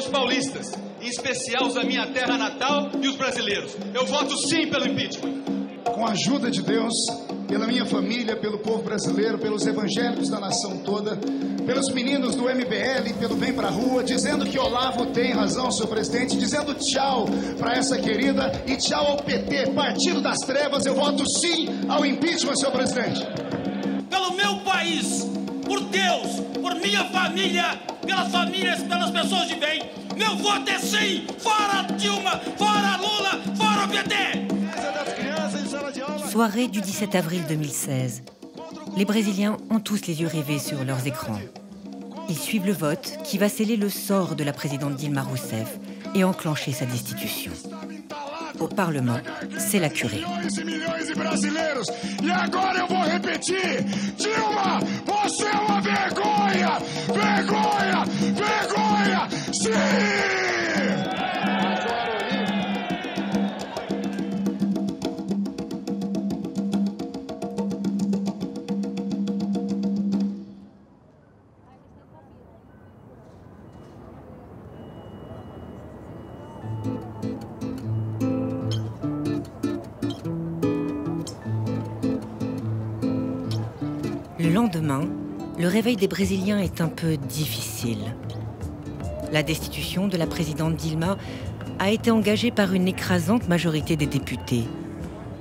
aos paulistas, em especial os da minha terra natal e os brasileiros. Eu voto sim pelo impeachment. Com a ajuda de Deus, pela minha família, pelo povo brasileiro, pelos evangélicos da nação toda, pelos meninos do MBL, pelo Vem Pra Rua, dizendo que Olavo tem razão, senhor presidente, dizendo tchau para essa querida e tchau ao PT, Partido das Trevas, eu voto sim ao impeachment, senhor presidente. Pelo meu país, por Deus, por minha família, pelas famílias, pelas pessoas de bem, meu voto é sim, fora Dilma, fora Lula, fora o PT. Soirée du 17 avril 2016. Les Brésiliens ont tous les yeux rivés sur leurs écrans. Ils suivent le vote qui va sceller le sort de la présidente Dilma Rousseff et enclencher sa destitution. Au Parlement, c'est la curée. E agora eu vou repetir: Dilma, você é uma vergonha! Vergonha! Vergonha! Sim! Le lendemain, le réveil des Brésiliens est un peu difficile. La destitution de la présidente Dilma a été engagée par une écrasante majorité des députés.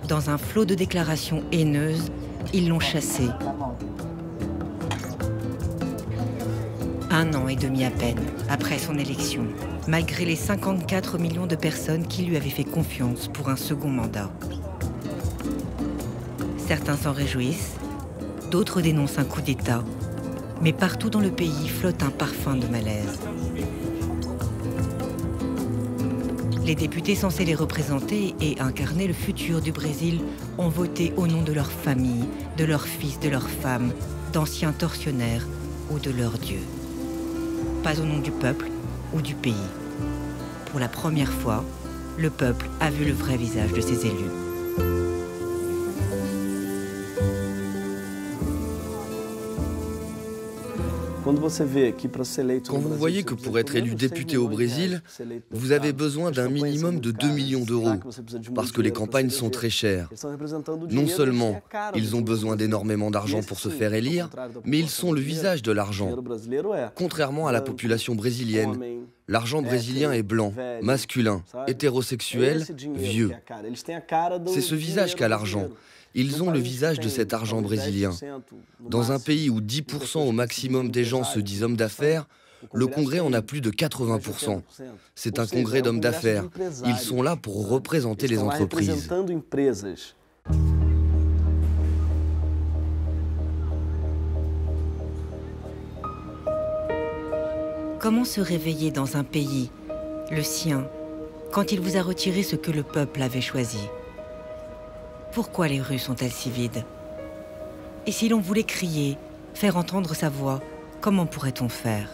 Dans un flot de déclarations haineuses, ils l'ont chassée. 1 an et demi à peine après son élection, malgré les 54 millions de personnes qui lui avaient fait confiance pour un second mandat. Certains s'en réjouissent, d'autres dénoncent un coup d'État, mais partout dans le pays flotte un parfum de malaise. Les députés censés les représenter et incarner le futur du Brésil ont voté au nom de leur famille, de leurs fils, de leurs femmes, d'anciens tortionnaires ou de leurs dieux. Pas au nom du peuple ou du pays. Pour la première fois, le peuple a vu le vrai visage de ses élus. Quand vous voyez que pour être élu député au Brésil, vous avez besoin d'un minimum de 2 millions d'euros, parce que les campagnes sont très chères. Non seulement ils ont besoin d'énormément d'argent pour se faire élire, mais ils sont le visage de l'argent. Contrairement à la population brésilienne, l'argent brésilien est blanc, masculin, hétérosexuel, vieux. C'est ce visage qu'a l'argent. Ils ont le visage de cet argent brésilien. Dans un pays où 10% au maximum des gens se disent hommes d'affaires, le Congrès en a plus de 80%. C'est un congrès d'hommes d'affaires. Ils sont là pour représenter les entreprises. Comment se réveiller dans un pays, le sien, quand il vous a retiré ce que le peuple avait choisi? Pourquoi les rues sont-elles si vides? Et si l'on voulait crier, faire entendre sa voix, comment pourrait-on faire?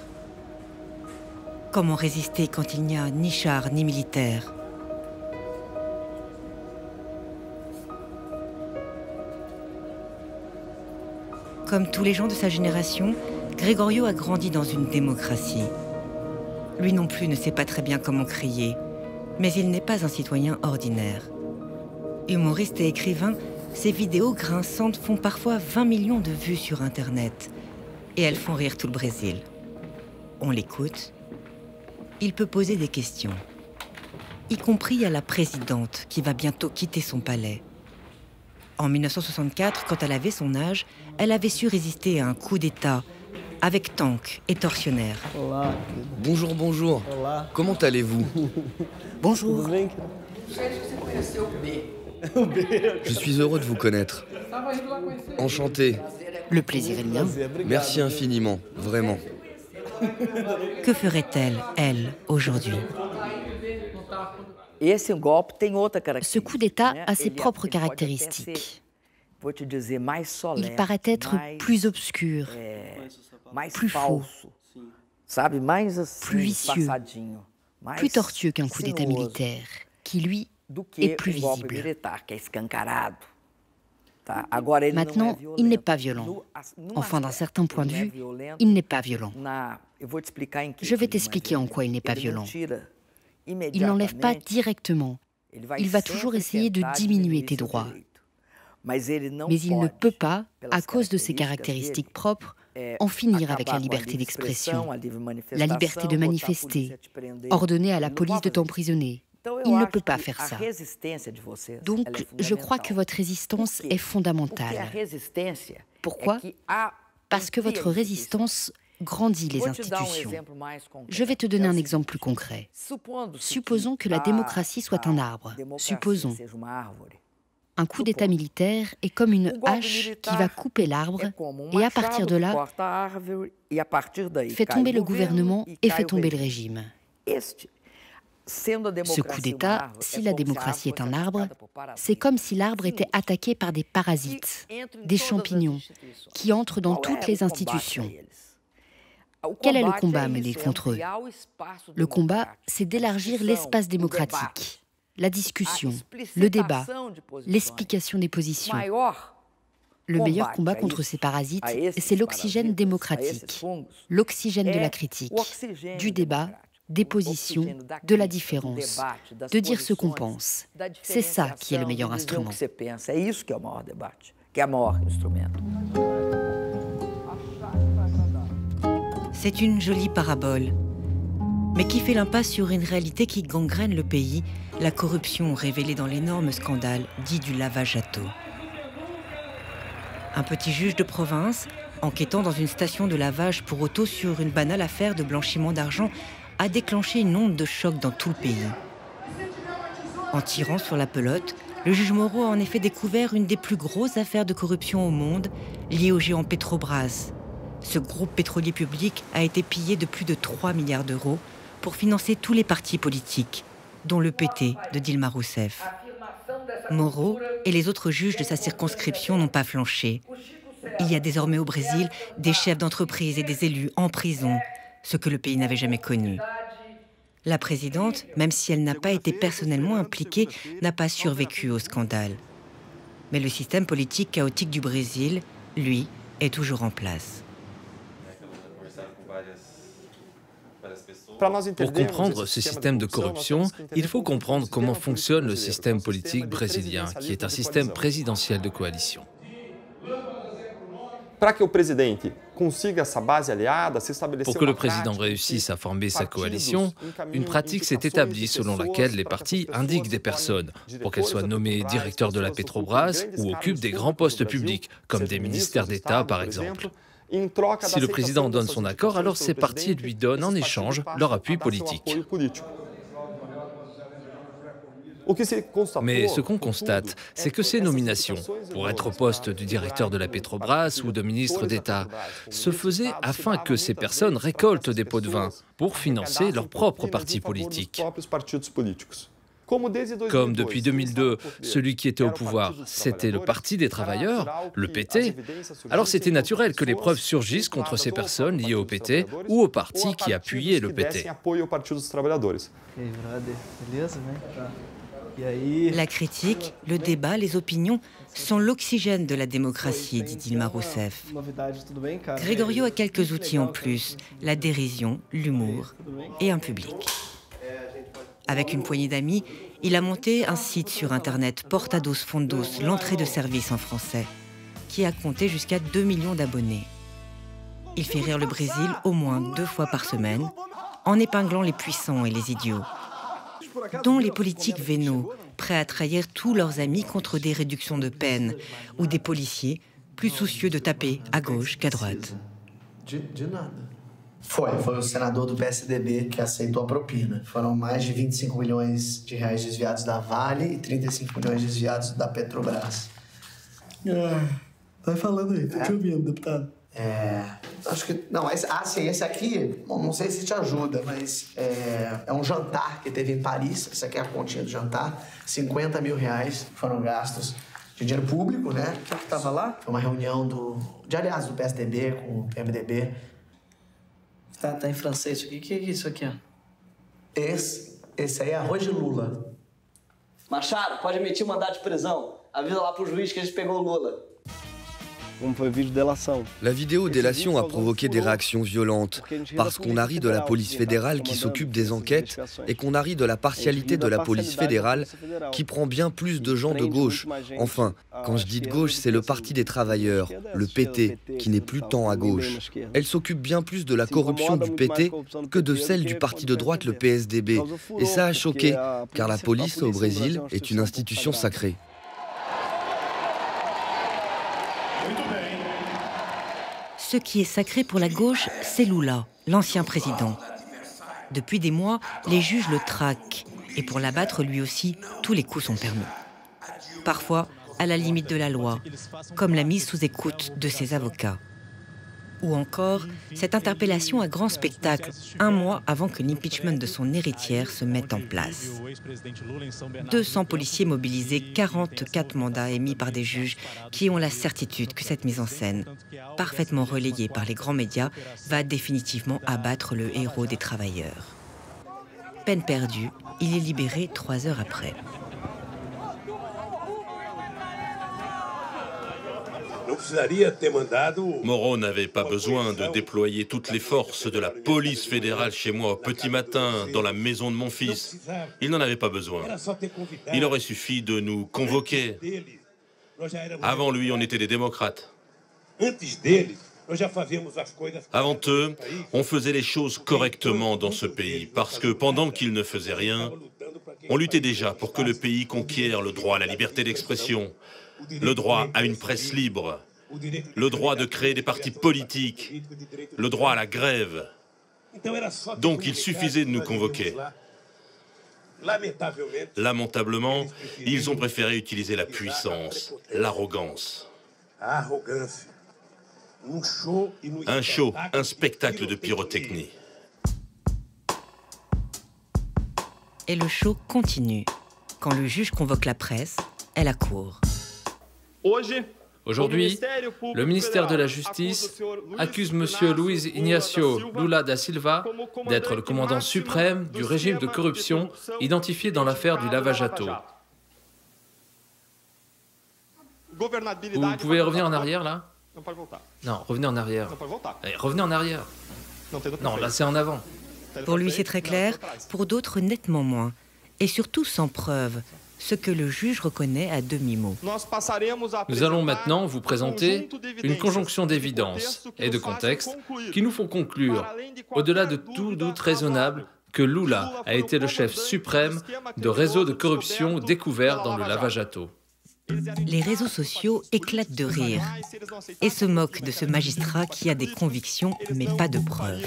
Comment résister quand il n'y a ni chars ni militaires? Comme tous les gens de sa génération, Gregorio a grandi dans une démocratie. Lui non plus ne sait pas très bien comment crier, mais il n'est pas un citoyen ordinaire. Humoriste et écrivain, ses vidéos grinçantes font parfois 20 millions de vues sur Internet. Et elles font rire tout le Brésil. On l'écoute. Il peut poser des questions. Y compris à la présidente qui va bientôt quitter son palais. En 1964, quand elle avait son âge, elle avait su résister à un coup d'État avec tanks et tortionnaires. Bonjour, bonjour. Comment allez-vous? Bonjour. Je suis heureux de vous connaître. Enchanté. Le plaisir est le mien. Merci infiniment, vraiment. Que ferait-elle, elle, aujourd'hui? Ce coup d'État a ses propres caractéristiques. Il paraît être plus obscur, plus faux, plus vicieux, plus tortueux qu'un coup d'État militaire, qui, lui, est plus visible. Maintenant, il n'est pas violent. Enfin, d'un certain point de vue, il n'est pas violent. Je vais t'expliquer en quoi il n'est pas violent. Il n'enlève pas directement. Il va toujours essayer de diminuer tes droits. Mais il ne peut pas, à cause de ses caractéristiques propres, en finir avec la liberté d'expression, la liberté de manifester, ordonner à la police de t'emprisonner. Il ne peut pas faire ça. Donc, je crois que votre résistance est fondamentale. Pourquoi? Parce que votre résistance grandit les institutions. Je vais te donner un exemple plus concret. Supposons que la démocratie soit un arbre. Supposons. Un coup d'État militaire est comme une hache qui va couper l'arbre et à partir de là, fait tomber le gouvernement et fait tomber le régime. Ce coup d'État, si la démocratie est un arbre, c'est comme si l'arbre était attaqué par des parasites, des champignons, qui entrent dans toutes les institutions. Quel est le combat mené contre eux? Le combat, c'est d'élargir l'espace démocratique, la discussion, le débat, l'explication des positions. Le meilleur combat contre ces parasites, c'est l'oxygène démocratique, l'oxygène de la critique, du débat, des positions, de la différence, de dire ce qu'on pense. C'est ça qui est le meilleur instrument. C'est une jolie parabole, mais qui fait l'impasse sur une réalité qui gangrène le pays, la corruption révélée dans l'énorme scandale dit du lavage à taux. Un petit juge de province, enquêtant dans une station de lavage pour auto sur une banale affaire de blanchiment d'argent, a déclenché une onde de choc dans tout le pays. En tirant sur la pelote, le juge Moreau a en effet découvert une des plus grosses affaires de corruption au monde, liée au géant Petrobras. Ce groupe pétrolier public a été pillé de plus de 3 milliards d'euros pour financer tous les partis politiques, dont le PT de Dilma Rousseff. Moreau et les autres juges de sa circonscription n'ont pas flanché. Il y a désormais au Brésil des chefs d'entreprise et des élus en prison, ce que le pays n'avait jamais connu. La présidente, même si elle n'a pas été personnellement impliquée, n'a pas survécu au scandale. Mais le système politique chaotique du Brésil, lui, est toujours en place. Pour comprendre ce système de corruption, il faut comprendre comment fonctionne le système politique brésilien, qui est un système présidentiel de coalition. Pour que le président réussisse à former sa coalition, une pratique s'est établie selon laquelle les partis indiquent des personnes pour qu'elles soient nommées directeurs de la Petrobras ou occupent des grands postes publics, comme des ministères d'État par exemple. Si le président donne son accord, alors ces partis lui donnent en échange leur appui politique. Mais ce qu'on constate, c'est que ces nominations, pour être au poste du directeur de la Petrobras ou de ministre d'État, se faisaient afin que ces personnes récoltent des pots de vin pour financer leur propre parti politique. Comme depuis 2002, celui qui était au pouvoir, c'était le Parti des travailleurs, le PT, alors c'était naturel que les preuves surgissent contre ces personnes liées au PT ou au parti qui appuyait le PT. La critique, le débat, les opinions sont l'oxygène de la démocratie, dit Dilma Rousseff. Gregorio a quelques outils en plus, la dérision, l'humour et un public. Avec une poignée d'amis, il a monté un site sur Internet, Porta dos Fundos, l'entrée de service en français, qui a compté jusqu'à 2 millions d'abonnés. Il fait rire le Brésil au moins 2 fois par semaine, en épinglant les puissants et les idiots, dont les politiques vénaux, prêts à trahir tous leurs amis contre des réductions de peine, ou des policiers plus soucieux de taper à gauche qu'à droite. Foi o senador do PSDB que aceitou a propina. Foram mais de 25 milhões de reais desviados da Vale e 35 milhões desviados da Petrobras. Vai falando aí, tô te ouvindo, deputado. Acho que... Não, sim, esse aqui, não sei se te ajuda, mas é um jantar que teve em Paris. Essa aqui é a continha do jantar. 50 mil reais foram gastos de dinheiro público, né? O que tava lá? Foi uma reunião do aliados do PSDB com o PMDB. Tá em francês isso aqui. O que é isso aqui, ó? Esse aí é arroz de Lula. Machado, pode emitir mandado de prisão. La vidéo délation a provoqué des réactions violentes, parce qu'on a ri de la police fédérale qui s'occupe des enquêtes et qu'on a ri de la partialité de la police fédérale qui prend bien plus de gens de gauche. Enfin, quand je dis de gauche, c'est le Parti des travailleurs, le PT, qui n'est plus tant à gauche. Elle s'occupe bien plus de la corruption du PT que de celle du parti de droite, le PSDB. Et ça a choqué, car la police au Brésil est une institution sacrée. Ce qui est sacré pour la gauche, c'est Lula, l'ancien président. Depuis des mois, les juges le traquent. Et pour l'abattre, lui aussi, tous les coups sont permis. Parfois, à la limite de la loi, comme la mise sous écoute de ses avocats. Ou encore, cette interpellation à grand spectacle, un mois avant que l'impeachment de son héritière se mette en place. 200 policiers mobilisés, 44 mandats émis par des juges qui ont la certitude que cette mise en scène, parfaitement relayée par les grands médias, va définitivement abattre le héros des travailleurs. Peine perdue, il est libéré 3 heures après. Moro n'avait pas besoin de déployer toutes les forces de la police fédérale chez moi au petit matin, dans la maison de mon fils. Il n'en avait pas besoin. Il aurait suffi de nous convoquer. Avant lui, on était des démocrates. Avant eux, on faisait les choses correctement dans ce pays, parce que pendant qu'ils ne faisaient rien, on luttait déjà pour que le pays conquiert le droit à la liberté d'expression, le droit à une presse libre, le droit de créer des partis politiques, le droit à la grève. Donc il suffisait de nous convoquer. Lamentablement, ils ont préféré utiliser la puissance, l'arrogance. Un show, un spectacle de pyrotechnie. Et le show continue. Quand le juge convoque la presse, elle accourt. Aujourd'hui, le ministère de la Justice accuse M. Luiz Inácio Lula da Silva d'être le commandant suprême du régime de corruption identifié dans l'affaire du lavage à taux. Vous pouvez revenir en arrière, là? Non, revenez en arrière. Allez, revenez en arrière. Non, là, c'est en avant. Pour lui, c'est très clair, pour d'autres, nettement moins. Et surtout sans preuve, ce que le juge reconnaît à demi-mot. Nous allons maintenant vous présenter une conjonction d'évidences et de contextes qui nous font conclure, au-delà de tout doute raisonnable, que Lula a été le chef suprême de réseaux de corruption découverts dans le lavage à taux. Les réseaux sociaux éclatent de rire et se moquent de ce magistrat qui a des convictions mais pas de preuves.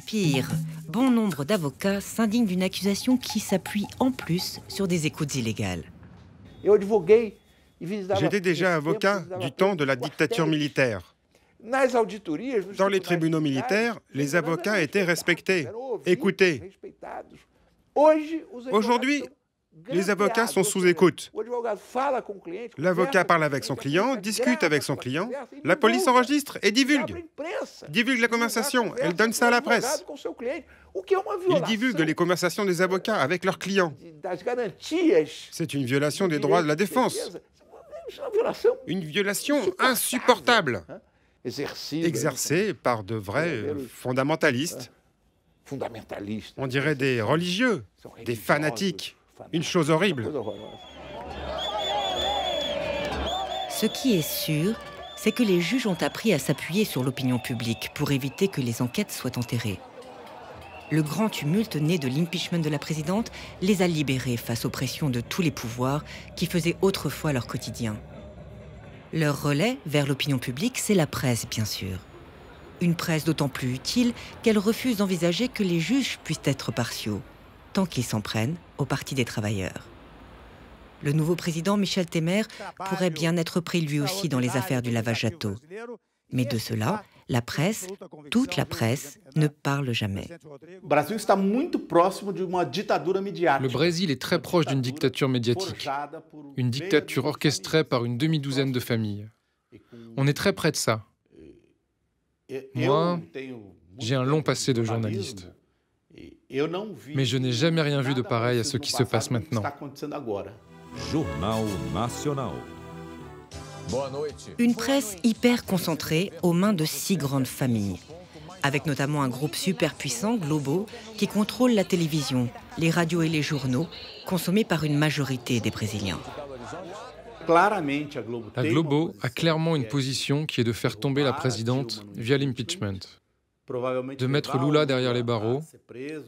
Pire, bon nombre d'avocats s'indignent d'une accusation qui s'appuie en plus sur des écoutes illégales. J'étais déjà avocat du temps de la dictature militaire. Dans les tribunaux militaires, les avocats étaient respectés, écoutés. Aujourd'hui, les avocats sont sous écoute. L'avocat parle avec son client, discute avec son client, la police enregistre et divulgue. Divulgue la conversation, elle donne ça à la presse. Ils divulguent les conversations des avocats avec leurs clients. C'est une violation des droits de la défense. Une violation insupportable. Exercée par de vrais fondamentalistes. On dirait des religieux, des fanatiques. Une chose horrible. Ce qui est sûr, c'est que les juges ont appris à s'appuyer sur l'opinion publique pour éviter que les enquêtes soient enterrées. Le grand tumulte né de l'impeachment de la présidente les a libérés face aux pressions de tous les pouvoirs qui faisaient autrefois leur quotidien. Leur relais vers l'opinion publique, c'est la presse, bien sûr. Une presse d'autant plus utile qu'elle refuse d'envisager que les juges puissent être partiaux, tant qu'ils s'en prennent au Parti des travailleurs. Le nouveau président Michel Temer pourrait bien être pris lui aussi dans les affaires du lavage à taux. Mais de cela, la presse, toute la presse, ne parle jamais. Le Brésil est très proche d'une dictature médiatique, une dictature orchestrée par une demi-douzaine de familles. On est très près de ça. Moi, j'ai un long passé de journaliste. Mais je n'ai jamais rien vu de pareil à ce qui se passe maintenant. Jornal Nacional. Une presse hyper concentrée aux mains de 6 grandes familles, avec notamment un groupe super puissant, Globo, qui contrôle la télévision, les radios et les journaux, consommés par une majorité des Brésiliens. La Globo a clairement une position qui est de faire tomber la présidente via l'impeachment, de mettre Lula derrière les barreaux,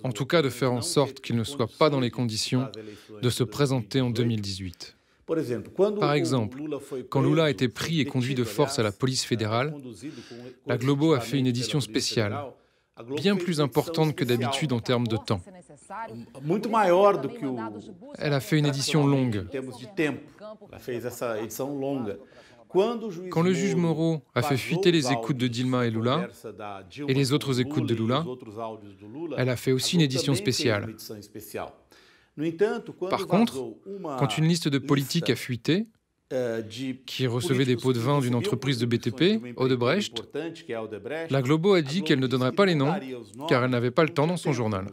en tout cas de faire en sorte qu'il ne soit pas dans les conditions de se présenter en 2018. Par exemple, quand Lula a été pris et conduit de force à la police fédérale, la Globo a fait une édition spéciale, bien plus importante que d'habitude en termes de temps. Elle a fait une édition longue. Quand le juge Moro a fait fuiter les écoutes de Dilma et Lula, et les autres écoutes de Lula, elle a fait aussi une édition spéciale. Par contre, quand une liste de politiques a fuité, qui recevait des pots de vin d'une entreprise de BTP, Odebrecht, la Globo a dit qu'elle ne donnerait pas les noms, car elle n'avait pas le temps dans son journal.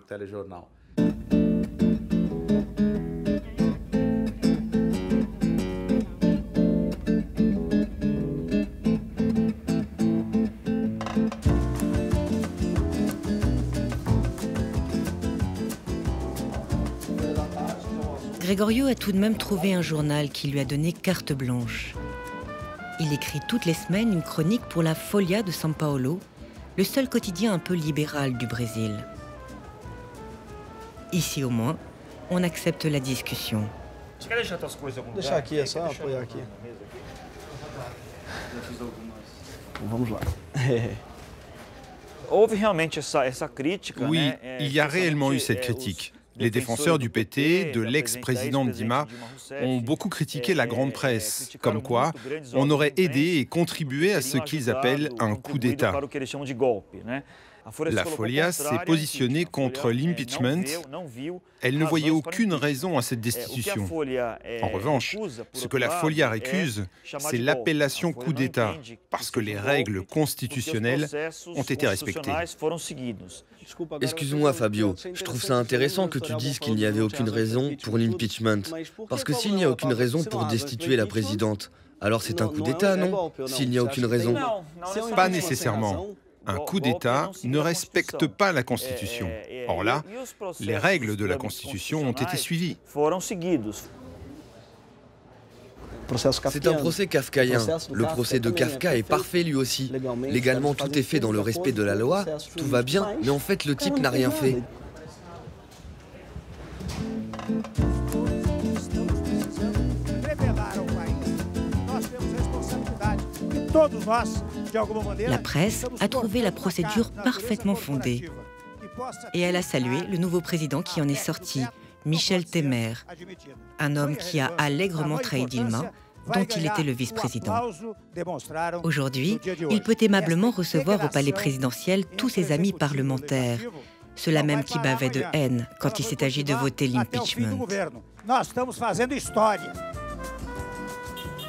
Gregorio a tout de même trouvé un journal qui lui a donné carte blanche. Il écrit toutes les semaines une chronique pour la Folha de São Paulo, le seul quotidien un peu libéral du Brésil. Ici au moins, on accepte la discussion. Deixar aqui, é só apoiar aqui. Vamos lá. Oui, il y a réellement eu cette critique. Les défenseurs du PT, de l'ex-président Dilma, ont beaucoup critiqué la grande presse, comme quoi on aurait aidé et contribué à ce qu'ils appellent un coup d'État. La Folha s'est positionnée contre l'impeachment. Elle ne voyait aucune raison à cette destitution. En revanche, ce que la Folha récuse, c'est l'appellation coup d'État, parce que les règles constitutionnelles ont été respectées. Excuse-moi Fabio, je trouve ça intéressant que tu dises qu'il n'y avait aucune raison pour l'impeachment. Parce que s'il n'y a aucune raison pour destituer la présidente, alors c'est un coup d'État, non? S'il n'y a aucune raison. Pas nécessairement. Un coup d'État ne respecte pas la Constitution. Or là, les règles de la Constitution ont été suivies. C'est un procès kafkaïen. Le procès de Kafka est parfait lui aussi. Légalement, tout est fait dans le respect de la loi, tout va bien, mais en fait, le type n'a rien fait. La presse a trouvé la procédure parfaitement fondée. Et elle a salué le nouveau président qui en est sorti, Michel Temer, un homme qui a allègrement trahi Dilma, dont il était le vice-président. Aujourd'hui, il peut aimablement recevoir au palais présidentiel tous ses amis parlementaires, ceux-là même qui bavaient de haine quand il s'est agi de voter l'impeachment.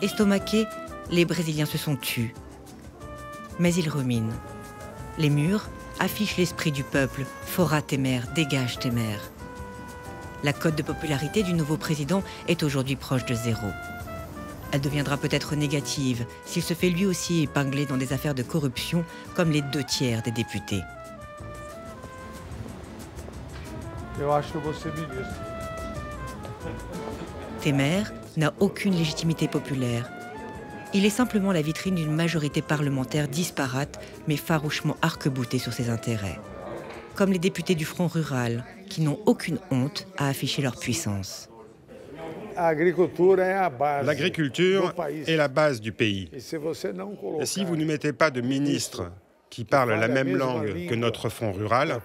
Estomaqués, les Brésiliens se sont tus. Mais ils ruminent. Les murs affichent l'esprit du peuple. Fora Temer, dégage Temer. La cote de popularité du nouveau président est aujourd'hui proche de 0. Elle deviendra peut-être négative s'il se fait lui aussi épingler dans des affaires de corruption comme les 2 tiers des députés. Temer n'a aucune légitimité populaire. Il est simplement la vitrine d'une majorité parlementaire disparate, mais farouchement arc-boutée sur ses intérêts. Comme les députés du Front rural, qui n'ont aucune honte à afficher leur puissance. L'agriculture est la base du pays. Et si vous ne mettez pas de ministre qui parle la même langue que notre Front rural,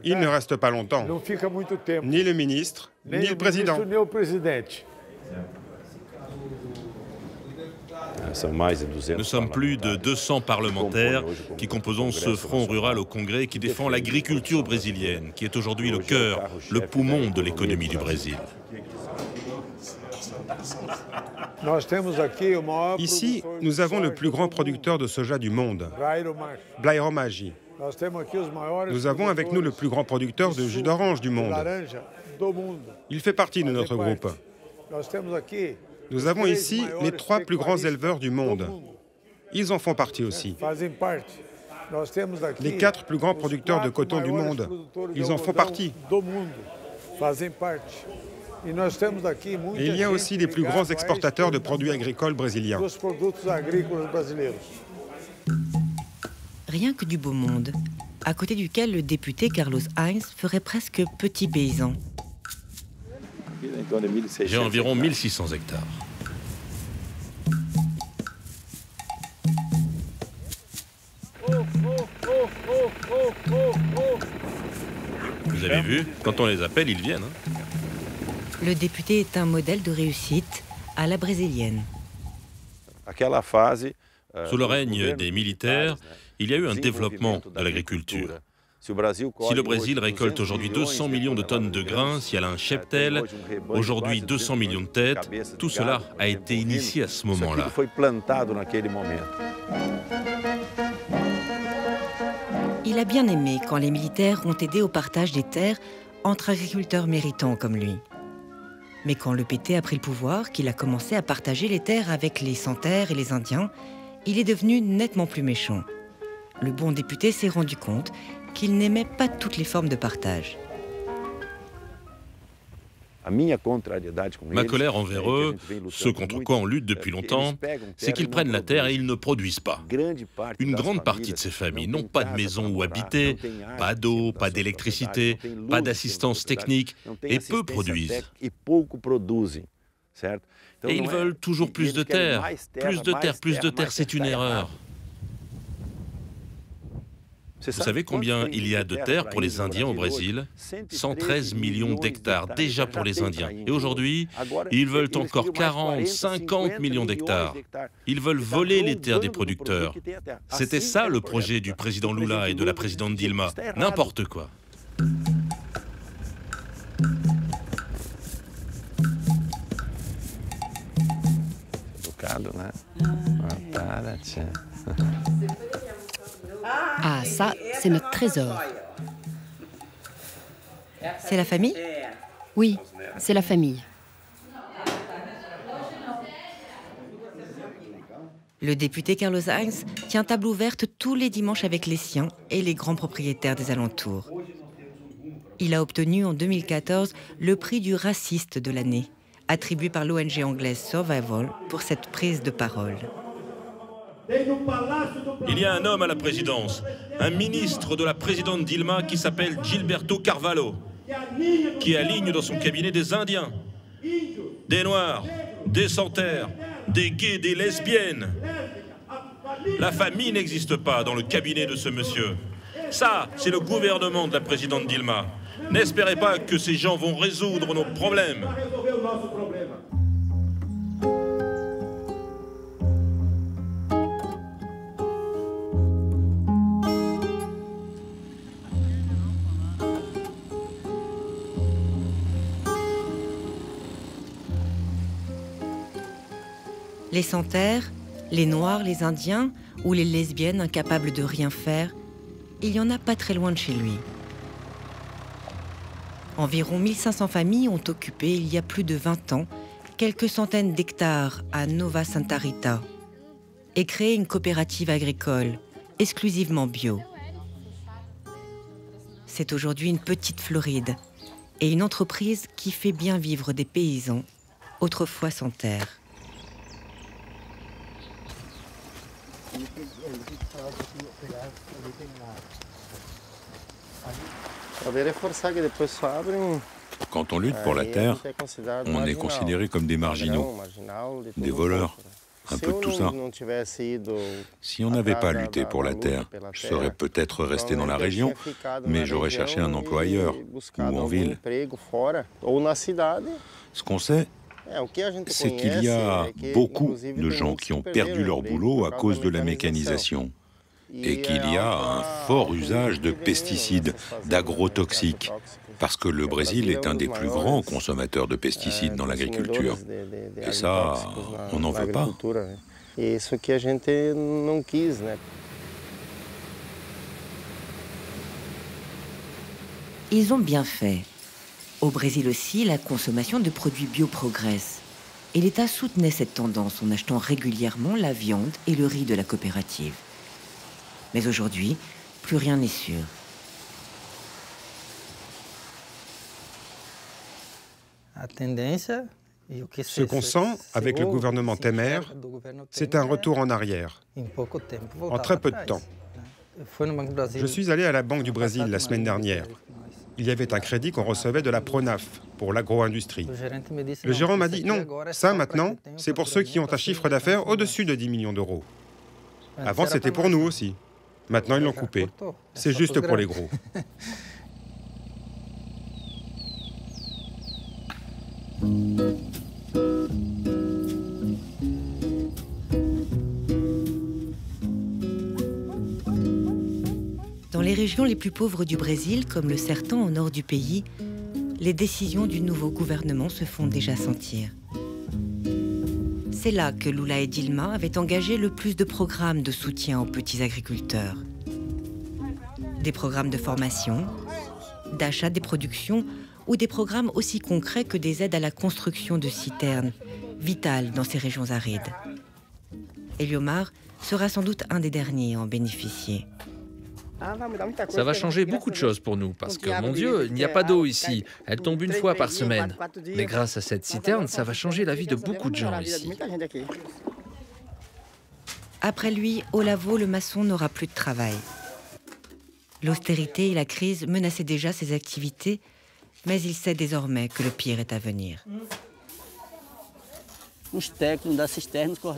il ne reste pas longtemps. Ni le ministre, ni le président. Nous sommes plus de 200 parlementaires qui composons ce front rural au Congrès qui défend l'agriculture brésilienne, qui est aujourd'hui le cœur, le poumon de l'économie du Brésil. Ici, nous avons le plus grand producteur de soja du monde, Blairo Maggi. Nous avons avec nous le plus grand producteur de jus d'orange du monde. Il fait partie de notre groupe. Nous avons ici les 3 plus grands éleveurs du monde. Ils en font partie aussi. Les 4 plus grands producteurs de coton du monde. Ils en font partie. Et il y a aussi les plus grands exportateurs de produits agricoles brésiliens. Rien que du beau monde, à côté duquel le député Carlos Heinz ferait presque petit paysan. J'ai environ 1600 hectares. Vous avez vu, quand on les appelle, ils viennent. Le député est un modèle de réussite à la brésilienne. Sous le règne des militaires, il y a eu un développement de l'agriculture. Si le Brésil récolte aujourd'hui 200 millions de tonnes de grains, si elle a un cheptel, aujourd'hui 200 millions de têtes, tout cela a été initié à ce moment-là. Il a bien aimé quand les militaires ont aidé au partage des terres entre agriculteurs méritants comme lui. Mais quand le PT a pris le pouvoir, qu'il a commencé à partager les terres avec les sans-terre et les Indiens, il est devenu nettement plus méchant. Le bon député s'est rendu compte qu'il n'aimait pas toutes les formes de partage. Ma colère envers eux, ce contre quoi on lutte depuis longtemps, c'est qu'ils prennent la terre et ils ne produisent pas. Une grande partie de ces familles n'ont pas de maison où habiter, pas d'eau, pas d'électricité, pas d'assistance technique et peu produisent. Et ils veulent toujours plus de terre. Plus de terre, c'est une erreur. Vous savez combien il y a de terre pour les Indiens au Brésil? 113 millions d'hectares déjà pour les Indiens. Et aujourd'hui, ils veulent encore 40, 50 millions d'hectares. Ils veulent voler les terres des producteurs. C'était ça le projet du président Lula et de la présidente Dilma. N'importe quoi. Ah, ça, c'est notre trésor. C'est la famille? Oui, c'est la famille. Le député Carlos Heinz tient table ouverte tous les dimanches avec les siens et les grands propriétaires des alentours. Il a obtenu en 2014 le prix du raciste de l'année, attribué par l'ONG anglaise Survival pour cette prise de parole. Il y a un homme à la présidence, un ministre de la présidente Dilma qui s'appelle Gilberto Carvalho, qui aligne dans son cabinet des Indiens, des Noirs, des sans-terre, des gays, des lesbiennes. La famille n'existe pas dans le cabinet de ce monsieur. Ça, c'est le gouvernement de la présidente Dilma. N'espérez pas que ces gens vont résoudre nos problèmes. Les sans-terre, les Noirs, les Indiens ou les lesbiennes incapables de rien faire, il y en a pas très loin de chez lui. Environ 1500 familles ont occupé, il y a plus de 20 ans, quelques centaines d'hectares à Nova Santa Rita et créé une coopérative agricole, exclusivement bio. C'est aujourd'hui une petite Floride et une entreprise qui fait bien vivre des paysans, autrefois sans terre. Quand on lutte pour la terre, on est considéré comme des marginaux, des voleurs, un peu de tout ça. Si on n'avait pas lutté pour la terre, je serais peut-être resté dans la région, mais j'aurais cherché un emploi ailleurs, ou en ville. Ce qu'on sait, c'est qu'il y a beaucoup de gens qui ont perdu leur boulot à cause de la mécanisation et qu'il y a un fort usage de pesticides, d'agrotoxiques, parce que le Brésil est un des plus grands consommateurs de pesticides dans l'agriculture. Et ça, on n'en veut pas. Ils ont bien fait. Au Brésil aussi, la consommation de produits bio progresse. Et l'État soutenait cette tendance en achetant régulièrement la viande et le riz de la coopérative. Mais aujourd'hui, plus rien n'est sûr. Ce qu'on sent avec le gouvernement Temer, c'est un retour en arrière, en très peu de temps. Je suis allé à la Banque du Brésil la semaine dernière. Il y avait un crédit qu'on recevait de la Pronaf pour l'agro-industrie. Le gérant m'a dit non, ça maintenant, c'est pour ceux qui ont un chiffre d'affaires au-dessus de 10 millions d'euros. Avant, c'était pour nous aussi. Maintenant, ils l'ont coupé. C'est juste pour les gros. Dans les régions les plus pauvres du Brésil, comme le Sertão au nord du pays, les décisions du nouveau gouvernement se font déjà sentir. C'est là que Lula et Dilma avaient engagé le plus de programmes de soutien aux petits agriculteurs. Des programmes de formation, d'achat des productions ou des programmes aussi concrets que des aides à la construction de citernes, vitales dans ces régions arides. Eliomar sera sans doute un des derniers à en bénéficier. Ça va changer beaucoup de choses pour nous, parce que, mon Dieu, il n'y a pas d'eau ici. Elle tombe une fois par semaine. Mais grâce à cette citerne, ça va changer la vie de beaucoup de gens ici. Après lui, Olavo le maçon n'aura plus de travail. L'austérité et la crise menaçaient déjà ses activités, mais il sait désormais que le pire est à venir.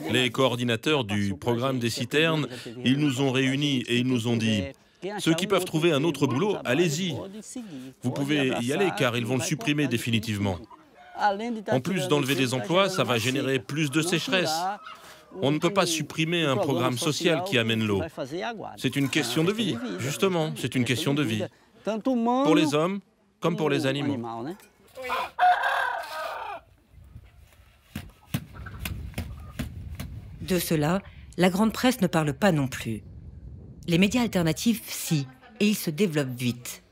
Les coordinateurs du programme des citernes, ils nous ont réunis et ils nous ont dit « Ceux qui peuvent trouver un autre boulot, allez-y. Vous pouvez y aller car ils vont le supprimer définitivement. En plus d'enlever des emplois, ça va générer plus de sécheresse. On ne peut pas supprimer un programme social qui amène l'eau. C'est une question de vie, justement, c'est une question de vie. Pour les hommes comme pour les animaux. » De cela, la grande presse ne parle pas non plus. Les médias alternatifs, si, et ils se développent vite.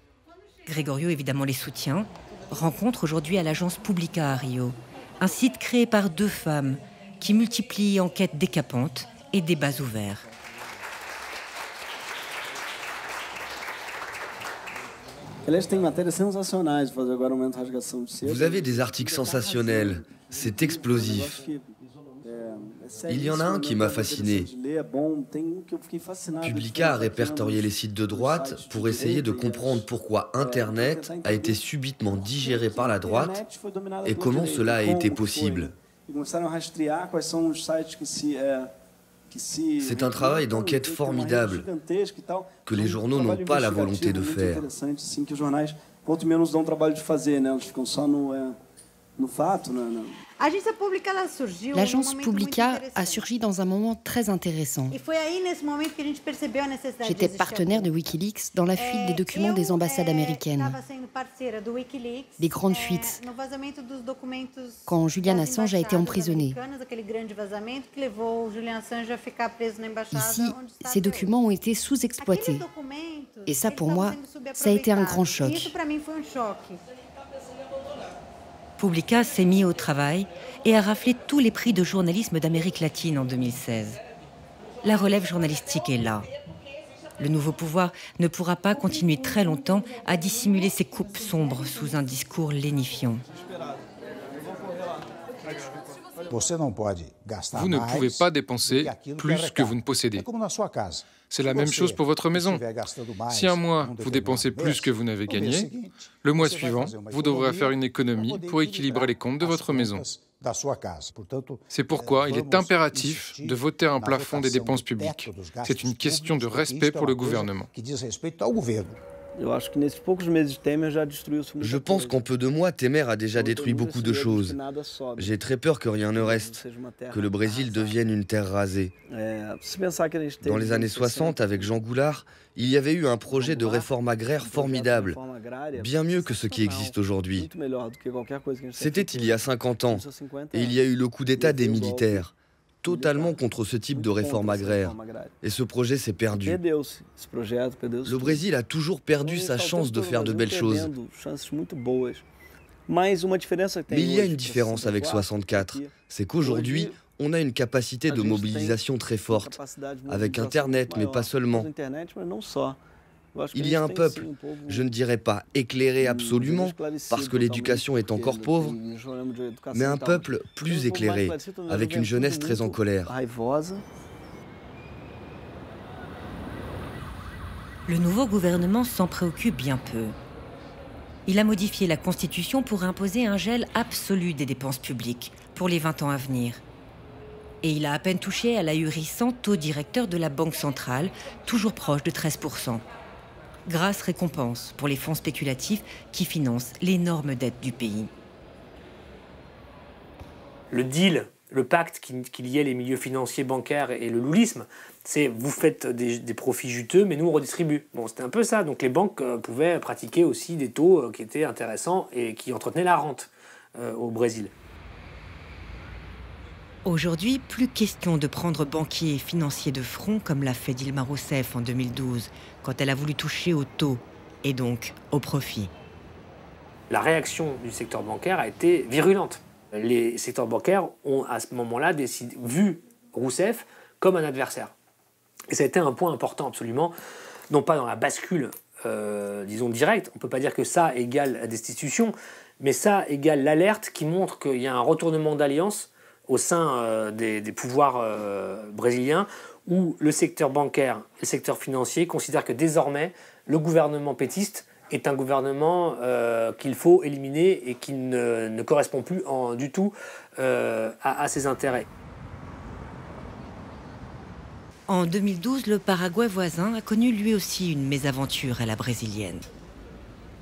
Gregorio, évidemment, les soutient, rencontre aujourd'hui à l'agence Publica à Rio, un site créé par 2 femmes qui multiplient enquêtes décapantes et débats ouverts. Vous avez des articles sensationnels, c'est explosif. Il y en a un qui m'a fasciné. Publica a répertorié les sites de droite pour essayer de comprendre pourquoi Internet a été subitement digéré par la droite et comment cela a été possible. C'est un travail d'enquête formidable que les journaux n'ont pas la volonté de faire. L'agence Publica a surgi dans un moment très intéressant. J'étais partenaire de Wikileaks dans la fuite des documents des ambassades américaines. Des grandes fuites. Quand Julian Assange a été emprisonné. Ici, ces documents ont été sous-exploités. Et ça, pour moi, ça a été un grand choc. Publica s'est mis au travail et a raflé tous les prix de journalisme d'Amérique latine en 2016. La relève journalistique est là. Le nouveau pouvoir ne pourra pas continuer très longtemps à dissimuler ses coupes sombres sous un discours lénifiant. Vous ne pouvez pas dépenser plus que vous ne possédez. C'est la même chose pour votre maison. Si un mois, vous dépensez plus que vous n'avez gagné, le mois suivant, vous devrez faire une économie pour équilibrer les comptes de votre maison. C'est pourquoi il est impératif de voter un plafond des dépenses publiques. C'est une question de respect pour le gouvernement. Je pense qu'en peu de mois, Temer a déjà détruit beaucoup de choses. J'ai très peur que rien ne reste, que le Brésil devienne une terre rasée. Dans les années 60, avec Jean Goulart, il y avait eu un projet de réforme agraire formidable, bien mieux que ce qui existe aujourd'hui. C'était il y a 50 ans, et il y a eu le coup d'État des militaires. totalement contre ce type de réforme agraire. Et ce projet s'est perdu. Le Brésil a toujours perdu sa chance de faire de belles choses. Mais il y a une différence avec 64, c'est qu'aujourd'hui, on a une capacité de mobilisation très forte, avec Internet, mais pas seulement. Il y a un peuple, je ne dirais pas éclairé absolument, parce que l'éducation est encore pauvre, mais un peuple plus éclairé, avec une jeunesse très en colère. Le nouveau gouvernement s'en préoccupe bien peu. Il a modifié la Constitution pour imposer un gel absolu des dépenses publiques pour les 20 ans à venir. Et il a à peine touché à l'ahurissant taux directeur de la Banque centrale, toujours proche de 13%. Grasse récompense pour les fonds spéculatifs qui financent l'énorme dette du pays. Le deal, le pacte qui liait les milieux financiers, bancaires et le loulisme, c'est vous faites des profits juteux, mais nous on redistribue. Bon, c'était un peu ça. Donc les banques pouvaient pratiquer aussi des taux qui étaient intéressants et qui entretenaient la rente au Brésil. Aujourd'hui, plus question de prendre banquiers et financiers de front comme l'a fait Dilma Rousseff en 2012, quand elle a voulu toucher au taux et donc au profit. La réaction du secteur bancaire a été virulente. Les secteurs bancaires ont à ce moment-là vu Rousseff comme un adversaire. Et ça a été un point important absolument, non pas dans la bascule, disons, directe. On ne peut pas dire que ça égale la destitution, mais ça égale l'alerte qui montre qu'il y a un retournement d'alliance au sein des pouvoirs brésiliens, où le secteur bancaire, le secteur financier considèrent que désormais, le gouvernement pétiste est un gouvernement qu'il faut éliminer et qui ne correspond plus du tout à ses intérêts. En 2012, le Paraguay voisin a connu lui aussi une mésaventure à la brésilienne.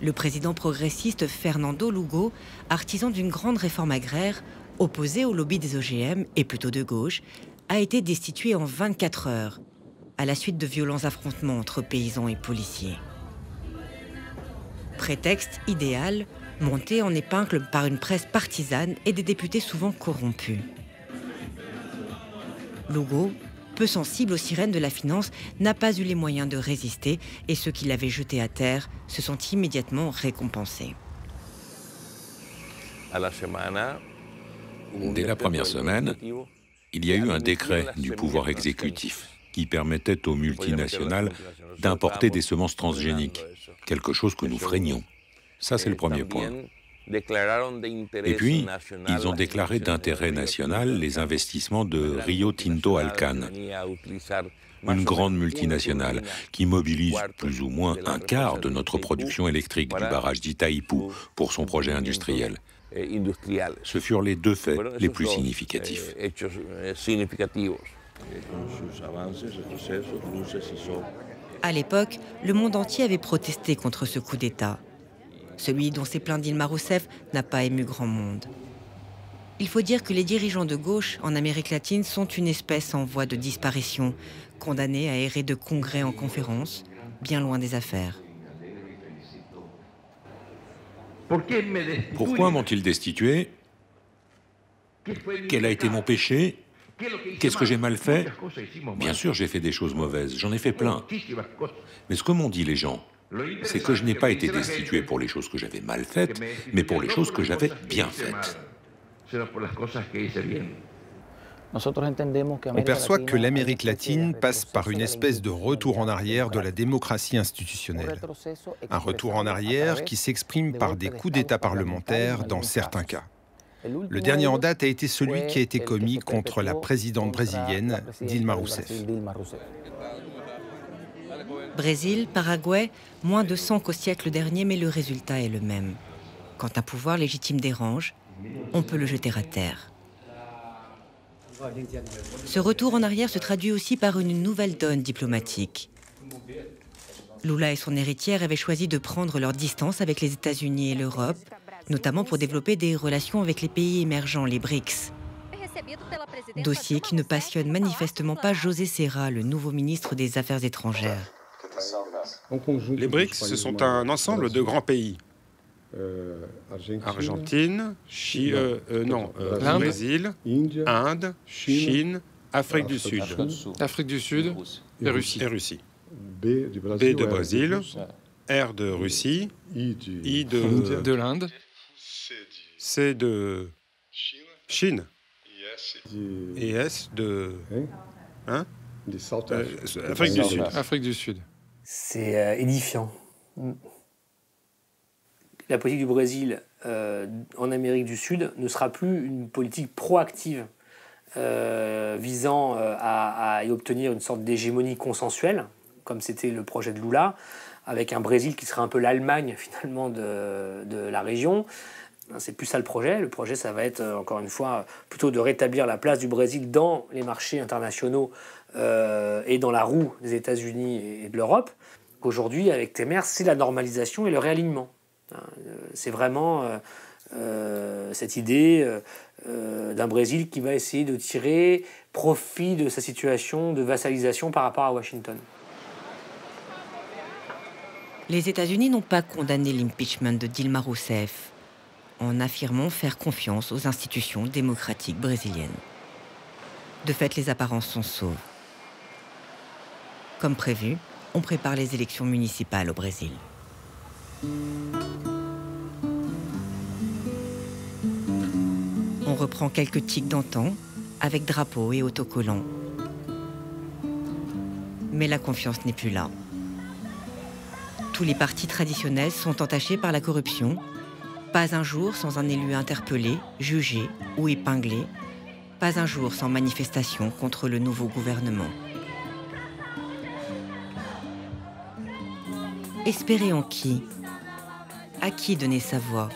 Le président progressiste Fernando Lugo, artisan d'une grande réforme agraire, opposé au lobby des OGM et plutôt de gauche, a été destitué en 24 heures, à la suite de violents affrontements entre paysans et policiers. Prétexte idéal, monté en épingle par une presse partisane et des députés souvent corrompus. Lugo, peu sensible aux sirènes de la finance, n'a pas eu les moyens de résister et ceux qui l'avaient jeté à terre se sont immédiatement récompensés. Dès la première semaine, il y a eu un décret du pouvoir exécutif qui permettait aux multinationales d'importer des semences transgéniques, quelque chose que nous freinions. Ça, c'est le premier point. Et puis, ils ont déclaré d'intérêt national les investissements de Rio Tinto Alcan, une grande multinationale qui mobilise plus ou moins un quart de notre production électrique du barrage d'Itaipú pour son projet industriel. Ce furent les deux faits les plus significatifs. À l'époque, le monde entier avait protesté contre ce coup d'État. Celui dont s'est plaint Dilma Rousseff n'a pas ému grand monde. Il faut dire que les dirigeants de gauche en Amérique latine sont une espèce en voie de disparition, condamnés à errer de congrès en conférence, bien loin des affaires. Pourquoi m'ont-ils destitué? Quel a été mon péché? Qu'est-ce que j'ai mal fait? Bien sûr, j'ai fait des choses mauvaises, j'en ai fait plein. Mais ce que m'ont dit les gens, c'est que je n'ai pas été destitué pour les choses que j'avais mal faites, mais pour les choses que j'avais bien faites. On perçoit que l'Amérique latine passe par une espèce de retour en arrière de la démocratie institutionnelle. Un retour en arrière qui s'exprime par des coups d'État parlementaires dans certains cas. Le dernier en date a été celui qui a été commis contre la présidente brésilienne, Dilma Rousseff. Brésil, Paraguay, moins de sang qu'au siècle dernier, mais le résultat est le même. Quand un pouvoir légitime dérange, on peut le jeter à terre. Ce retour en arrière se traduit aussi par une nouvelle donne diplomatique. Lula et son héritière avaient choisi de prendre leur distance avec les États-Unis et l'Europe, notamment pour développer des relations avec les pays émergents, les BRICS. Dossier qui ne passionne manifestement pas José Serra, le nouveau ministre des Affaires étrangères. Les BRICS, ce sont un ensemble de grands pays. Argentine, Brésil, Inde, Chine, Afrique du Sud. Afrique du Sud et Russie. B de Brésil, R de Russie, I de l'Inde, C de Chine et S de Afrique du Sud. Afrique du Sud. C'est édifiant. La politique du Brésil en Amérique du Sud ne sera plus une politique proactive visant à y obtenir une sorte d'hégémonie consensuelle, comme c'était le projet de Lula, avec un Brésil qui serait un peu l'Allemagne finalement de la région. C'est plus ça le projet. Le projet, ça va être, encore une fois, plutôt de rétablir la place du Brésil dans les marchés internationaux et dans la roue des États-Unis et de l'Europe. Aujourd'hui, avec Temer, c'est la normalisation et le réalignement. C'est vraiment cette idée d'un Brésil qui va essayer de tirer profit de sa situation de vassalisation par rapport à Washington. Les États-Unis n'ont pas condamné l'impeachment de Dilma Rousseff en affirmant faire confiance aux institutions démocratiques brésiliennes. De fait, les apparences sont sauves. Comme prévu, on prépare les élections municipales au Brésil. On reprend quelques tics d'antan avec drapeaux et autocollants. Mais la confiance n'est plus là. Tous les partis traditionnels sont entachés par la corruption. Pas un jour sans un élu interpellé, jugé ou épinglé. Pas un jour sans manifestation contre le nouveau gouvernement. Espérer en qui? À qui donner sa voix?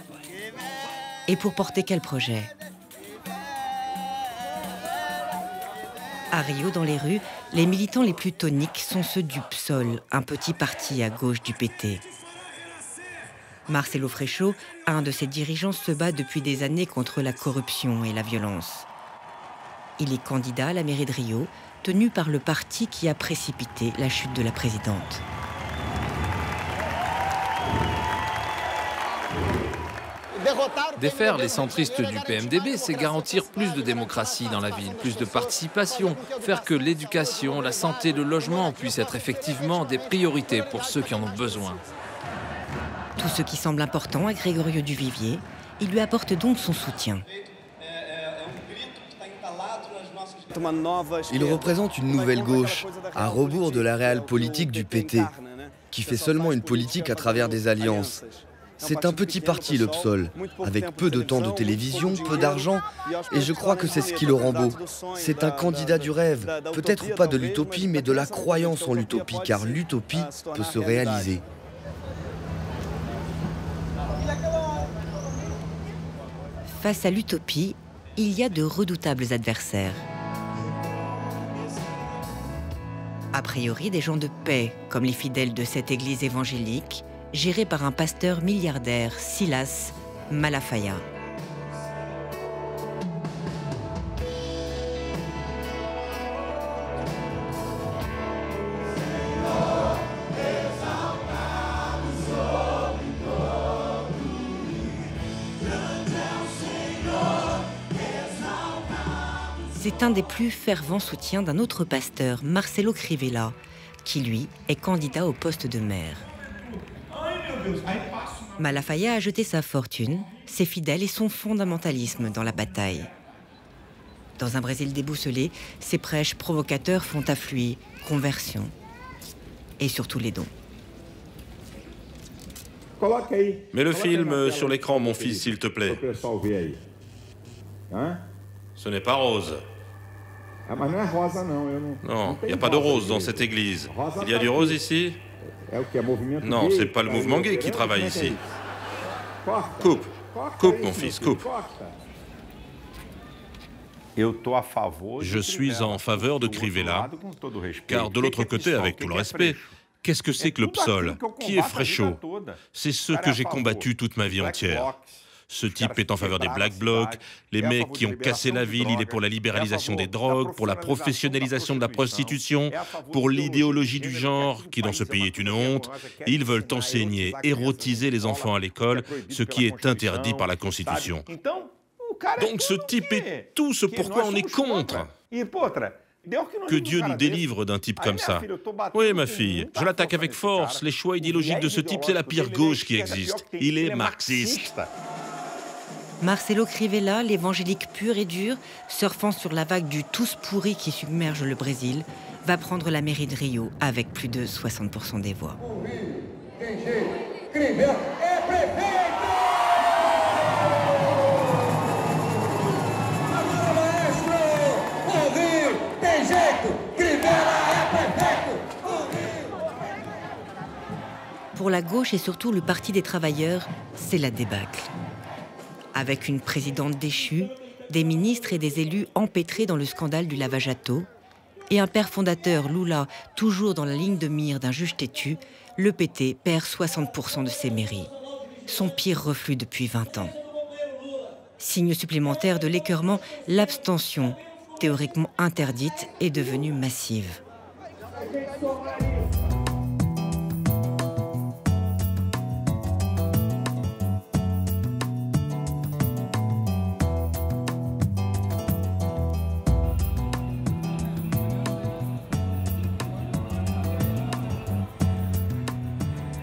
Et pour porter quel projet? À Rio, dans les rues, les militants les plus toniques sont ceux du PSOL, un petit parti à gauche du PT. Marcelo Freixo, un de ses dirigeants, se bat depuis des années contre la corruption et la violence. Il est candidat à la mairie de Rio, tenu par le parti qui a précipité la chute de la présidente. Défaire les centristes du PMDB, c'est garantir plus de démocratie dans la ville, plus de participation, faire que l'éducation, la santé, le logement puissent être effectivement des priorités pour ceux qui en ont besoin. Tout ce qui semble important à Grégorio Duvivier, il lui apporte donc son soutien. Il représente une nouvelle gauche, à rebours de la réelle politique du PT, qui fait seulement une politique à travers des alliances. C'est un petit parti, le PSOL, avec peu de temps de télévision, peu d'argent, et je crois que c'est ce qui le rend beau. C'est un candidat du rêve, peut-être pas de l'utopie, mais de la croyance en l'utopie, car l'utopie peut se réaliser. Face à l'utopie, il y a de redoutables adversaires. A priori, des gens de paix, comme les fidèles de cette église évangélique, gérée par un pasteur milliardaire, Silas Malafaia. C'est un des plus fervents soutiens d'un autre pasteur, Marcelo Crivella, qui lui est candidat au poste de maire. Malafaia a jeté sa fortune, ses fidèles et son fondamentalisme dans la bataille. Dans un Brésil déboussolé, ses prêches provocateurs font affluer conversion et surtout les dons. Mets le film sur l'écran, mon fils, s'il te plaît. Ce n'est pas rose. Non, il n'y a pas de rose dans cette église. Il y a du rose ici? Non, c'est pas le mouvement gay qui travaille ici. Coupe, coupe mon fils, coupe. Je suis en faveur de Crivella, car de l'autre côté, avec tout le respect, qu'est-ce que c'est que le PSOL? Qui est Freixo? C'est ce que j'ai combattu toute ma vie entière. Ce type est en faveur des Black Blocs, les mecs qui ont cassé la ville, il est pour la libéralisation des drogues, pour la professionnalisation de la prostitution, pour l'idéologie du genre, qui dans ce pays est une honte. Ils veulent enseigner, érotiser les enfants à l'école, ce qui est interdit par la Constitution. Donc ce type est tout ce pourquoi on est contre. Que Dieu nous délivre d'un type comme ça. Oui, ma fille, je l'attaque avec force. Les choix idéologiques de ce type, c'est la pire gauche qui existe. Il est marxiste. Marcelo Crivella, l'évangélique pur et dur, surfant sur la vague du tous pourri qui submerge le Brésil, va prendre la mairie de Rio avec plus de 60% des voix. Pour la gauche et surtout le Parti des travailleurs, c'est la débâcle. Avec une présidente déchue, des ministres et des élus empêtrés dans le scandale du lavage à taux, et un père fondateur, Lula, toujours dans la ligne de mire d'un juge têtu, le PT perd 60% de ses mairies. Son pire reflux depuis 20 ans. Signe supplémentaire de l'écœurement, l'abstention, théoriquement interdite, est devenue massive.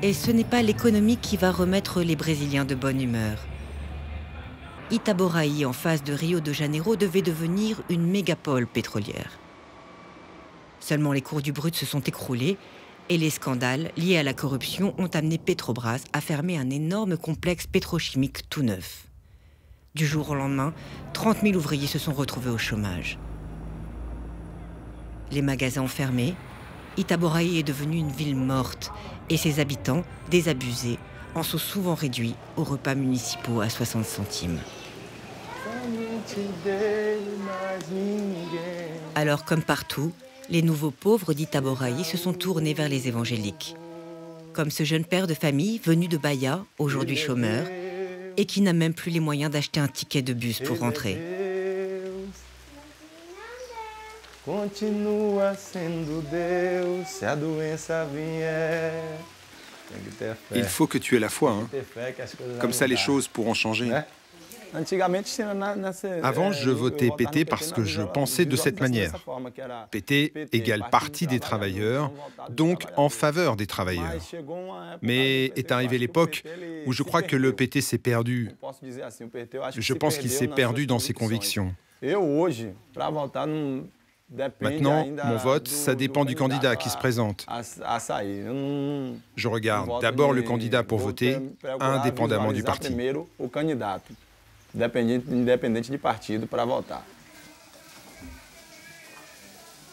Et ce n'est pas l'économie qui va remettre les Brésiliens de bonne humeur. Itaboraí, en face de Rio de Janeiro, devait devenir une mégapole pétrolière. Seulement les cours du brut se sont écroulés et les scandales liés à la corruption ont amené Petrobras à fermer un énorme complexe pétrochimique tout neuf. Du jour au lendemain, 30 000 ouvriers se sont retrouvés au chômage. Les magasins ont fermé, Itaboraí est devenue une ville morte et ses habitants, désabusés, en sont souvent réduits aux repas municipaux à 60 centimes. Alors, comme partout, les nouveaux pauvres d'Itaboraí se sont tournés vers les évangéliques. Comme ce jeune père de famille venu de Bahia, aujourd'hui chômeur, et qui n'a même plus les moyens d'acheter un ticket de bus pour rentrer. Il faut que tu aies la foi, hein. Comme ça les choses pourront changer. Avant, je votais PT parce que je pensais de cette manière. PT égale Parti des travailleurs, donc en faveur des travailleurs. Mais est arrivée l'époque où je crois que le PT s'est perdu. Je pense qu'il s'est perdu dans ses convictions. Maintenant, mon vote, ça dépend du candidat qui se présente. Je regarde d'abord le candidat pour voter, indépendamment du parti.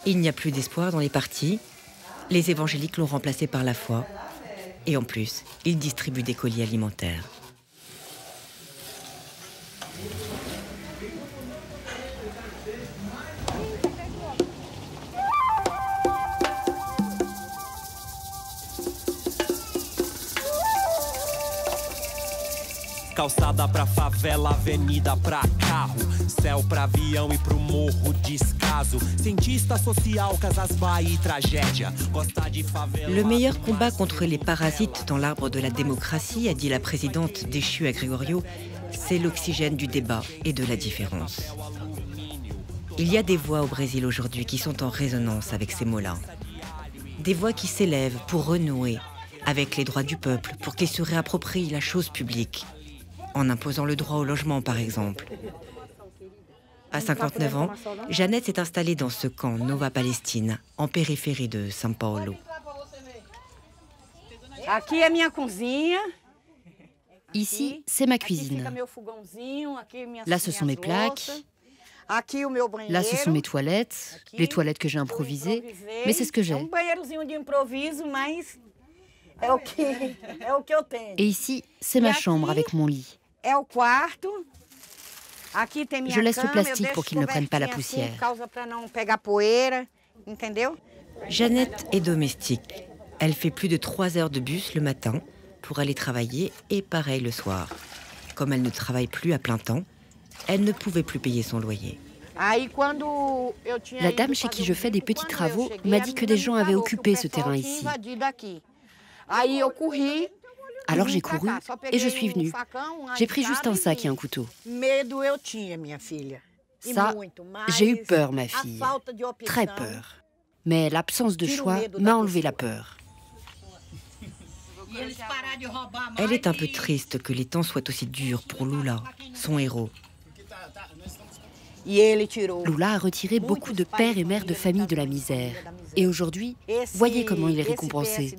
Il n'y a plus d'espoir dans les partis. Les évangéliques l'ont remplacé par la foi. Et en plus, ils distribuent des colis alimentaires. Calçada pra favela, avenida pra carro, céu pra avião e pro morro descaso. Cientista social, Casas Bahia, tragédia. Gosta de favela. Le meilleur combat contre les parasites dans l'arbre de la démocratie, a dit la présidente déchue à Gregorio, c'est l'oxygène du débat et de la différence. Il y a des voix au Brésil aujourd'hui qui sont en résonance avec ces mots-là. Des voix qui s'élèvent pour renouer avec les droits du peuple, pour qu'ils se réapproprient la chose publique, en imposant le droit au logement, par exemple. À 59 ans, Jeannette s'est installée dans ce camp Nova Palestina, en périphérie de São Paulo. Ici, c'est ma cuisine. Là, ce sont mes plaques. Là, ce sont mes toilettes, les toilettes que j'ai improvisées. Mais c'est ce que j'ai. Et ici, c'est ma chambre avec mon lit. Je laisse le plastique pour qu'il ne prenne pas la poussière. Jeannette est domestique. Elle fait plus de 3 heures de bus le matin pour aller travailler et pareil le soir. comme elle ne travaille plus à plein temps, elle ne pouvait plus payer son loyer. La dame chez qui je fais des petits travaux m'a dit que des gens avaient occupé ce terrain ici. Alors j'ai couru et je suis venue. J'ai pris juste un sac et un couteau. Ça, j'ai eu peur, ma fille. Très peur. Mais l'absence de choix m'a enlevé la peur. Elle est un peu triste que les temps soient aussi durs pour Lula, son héros. Lula a retiré beaucoup de pères et mères de famille de la misère. Et aujourd'hui, voyez comment il est récompensé.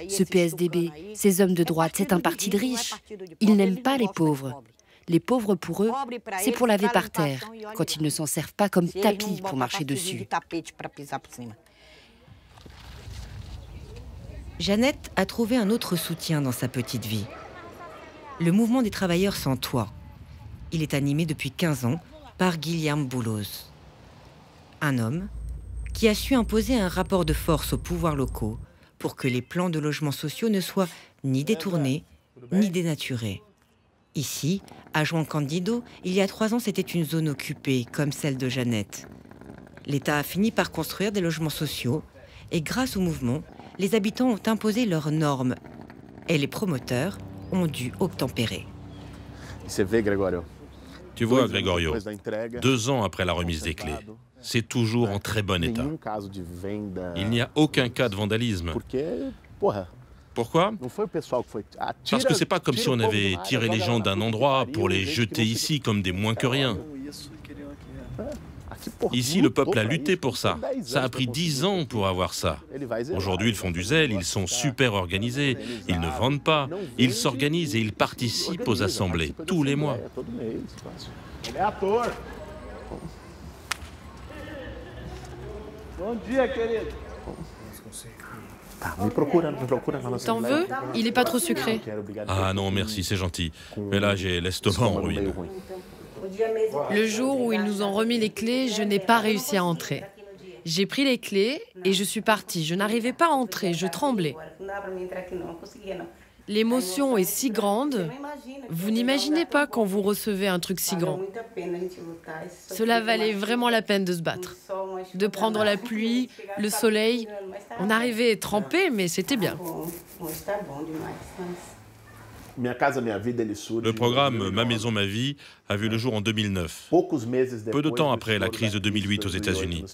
Ce PSDB, ces hommes de droite, c'est un parti de riches. Ils n'aiment pas les pauvres. Les pauvres, pour eux, c'est pour laver par terre, quand ils ne s'en servent pas comme tapis pour marcher dessus. Jeannette a trouvé un autre soutien dans sa petite vie. Le mouvement des travailleurs sans toit. Il est animé depuis 15 ans par Guilherme Boulos. Un homme qui a su imposer un rapport de force aux pouvoirs locaux pour que les plans de logements sociaux ne soient ni détournés, ni dénaturés. Ici, à João Candido, il y a 3 ans, c'était une zone occupée, comme celle de Jeannette. L'État a fini par construire des logements sociaux et grâce au mouvement, les habitants ont imposé leurs normes et les promoteurs ont dû obtempérer. Tu vois, Gregorio, 2 ans après la remise des clés, c'est toujours en très bon état. Il n'y a aucun cas de vandalisme. Pourquoi? Parce que c'est pas comme si on avait tiré les gens d'un endroit pour les jeter ici comme des moins que rien. Ici, le peuple a lutté pour ça. Ça a pris 10 ans pour avoir ça. Aujourd'hui, ils font du zèle, ils sont super organisés. Ils ne vendent pas, ils s'organisent et ils participent aux assemblées tous les mois. T'en veux? Il est pas trop sucré. Ah non, merci, c'est gentil. Mais là, j'ai l'estomac en ruine. Le jour où ils nous ont remis les clés, je n'ai pas réussi à entrer. J'ai pris les clés et je suis partie. Je n'arrivais pas à entrer, je tremblais. L'émotion est si grande. Vous n'imaginez pas quand vous recevez un truc si grand. Cela valait vraiment la peine de se battre. De prendre la pluie, le soleil. On arrivait trempés, mais c'était bien. Le programme Ma Maison, Ma Vie a vu le jour en 2009, peu de temps après la crise de 2008 aux États-Unis.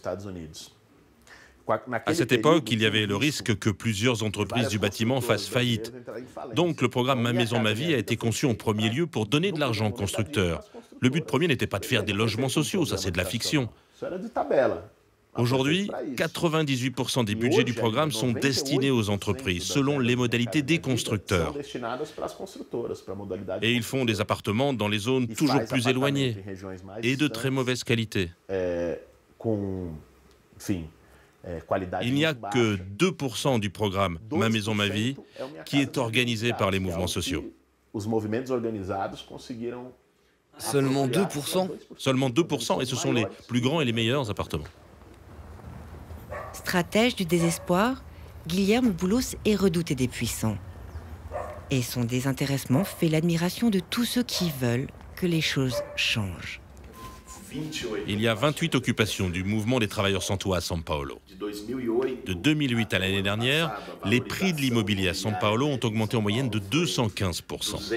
À cette époque, il y avait le risque que plusieurs entreprises du bâtiment fassent faillite. Donc le programme Ma Maison, Ma Vie a été conçu en premier lieu pour donner de l'argent aux constructeurs. Le but premier n'était pas de faire des logements sociaux, ça c'est de la fiction. Aujourd'hui, 98% des budgets du programme sont destinés aux entreprises, selon les modalités des constructeurs. Et ils font des appartements dans les zones toujours plus éloignées et de très mauvaise qualité. Il n'y a que 2% du programme Ma Maison, Ma Vie qui est organisé par les mouvements sociaux. Seulement 2%? Seulement 2%, et ce sont les plus grands et les meilleurs appartements. Stratège du désespoir, Guilherme Boulos est redouté des puissants. Et son désintéressement fait l'admiration de tous ceux qui veulent que les choses changent. Il y a 28 occupations du mouvement des travailleurs sans toit à São Paulo. De 2008 à l'année dernière, les prix de l'immobilier à São Paulo ont augmenté en moyenne de 215%.